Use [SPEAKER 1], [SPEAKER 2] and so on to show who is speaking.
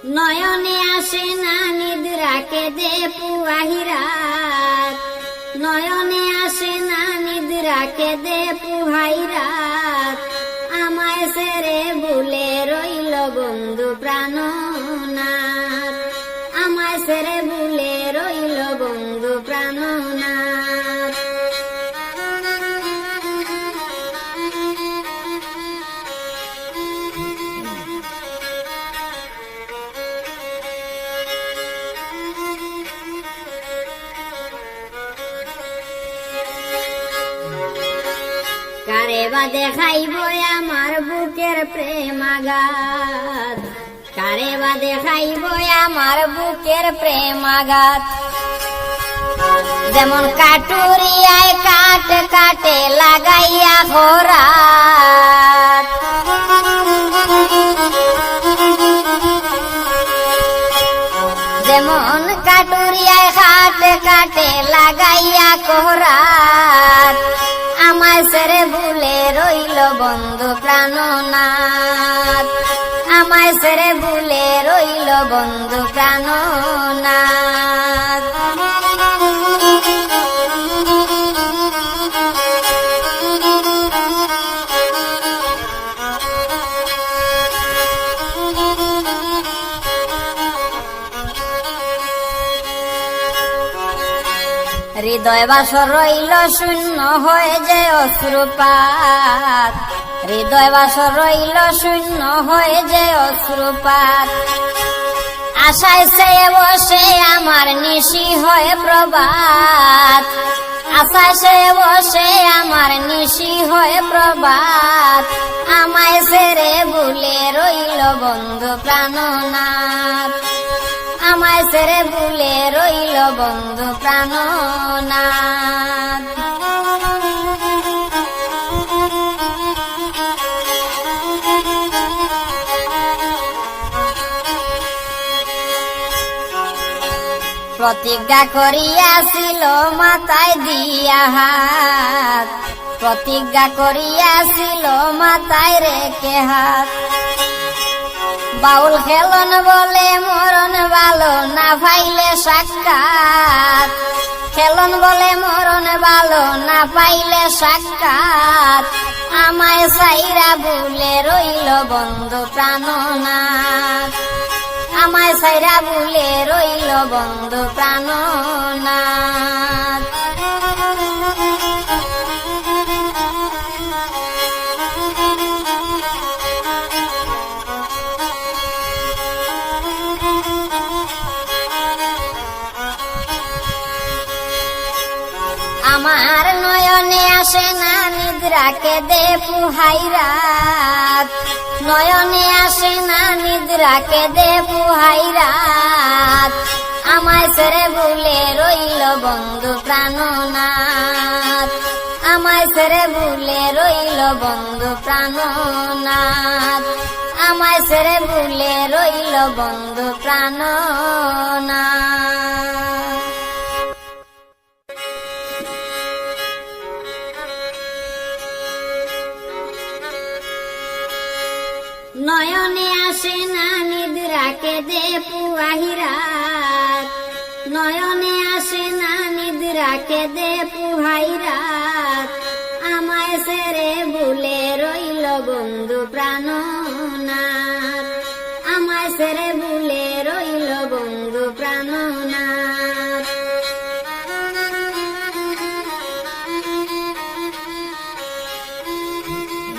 [SPEAKER 1] নয়নে আসে না নিদ্রা কেঁদে পুয়াহি রাত, নয়নে আসে না নিদ্রা কেঁদে পুহাই রাত, আমায় সেরে ভুলে রইল বন্ধু প্রাণনাথ, আমায় সেরে ভুলে রইল বন্ধু প্রাণনাথ। কারে বা দেখাইব আমার বুকের প্রেমাঘাত, কারে বা দেখাইব আমার বুকের প্রেমাঘাত, যেমন কাটুরিয়ায় কাট কাটে লাগাইয়া খোরাত, যেমন কাটুরিয়ায় কাট কাটে লাগাইয়া খোরাত, আমায় সেরে ভুলে রইল বন্ধু প্রাণনাথ, আমায় সেরে ভুলে রইল বন্ধু প্রাণনাথ। হৃদয় বাসর রইল শূন্য হয়ে যে অশ্রুপাত, হৃদয় বাসর রইল শূন্য হয়ে যে অশ্রুপাত, আশায় সে বসে আমার নিশি হয়ে প্রভাত, আশায় সে বসে আমার নিশি হয়ে প্রভাত, আমায় সেরে ভুলে রইল বন্ধু প্রাণনাথ, আমায় সেরে ভুলে রইল বন্ধু প্রাণনাথ। প্রতিজ্ঞা করিয়াছিল মাথায় দিয়া হাত, প্রতিজ্ঞা করিয়াছিল মাথায় রেখে হাত, বাউল খেলন বলে মরণ ভালো না পাইলে সাক্ষাৎ, খেলন বলে মরণ ভালো না পাইলে সাক্ষাৎ, আমায় সাইরা ভুলে রইল বন্ধু প্রাণনাথ, আমায় সাইরা ভুলে রইল বন্ধু প্রাণনাথ। আমার নয়নে আসে না নিদ্রা কেঁদে পুহাই রাত, নয়নে আসে না নিদ্রা কেঁদে পুহাই রাত, আমায় সেরে ভুলে রইল বন্ধু প্রাণনাথ, আমায় সেরে ভুলে রইল বন্ধু প্রাণনাথ, আমায় সেরে ভুলে রইল বন্ধু প্রাণনাথ। নয়নে আসে না নিদ্রা কেঁদে পুয়াহি রাত, নয়নে আসে না নিদ্রা কেঁদে পুহাই রাত, আমায় সেরে ভুলে রইল বন্ধু প্রাণনাথ, আমায় সেরে ভুলে রইল বন্ধু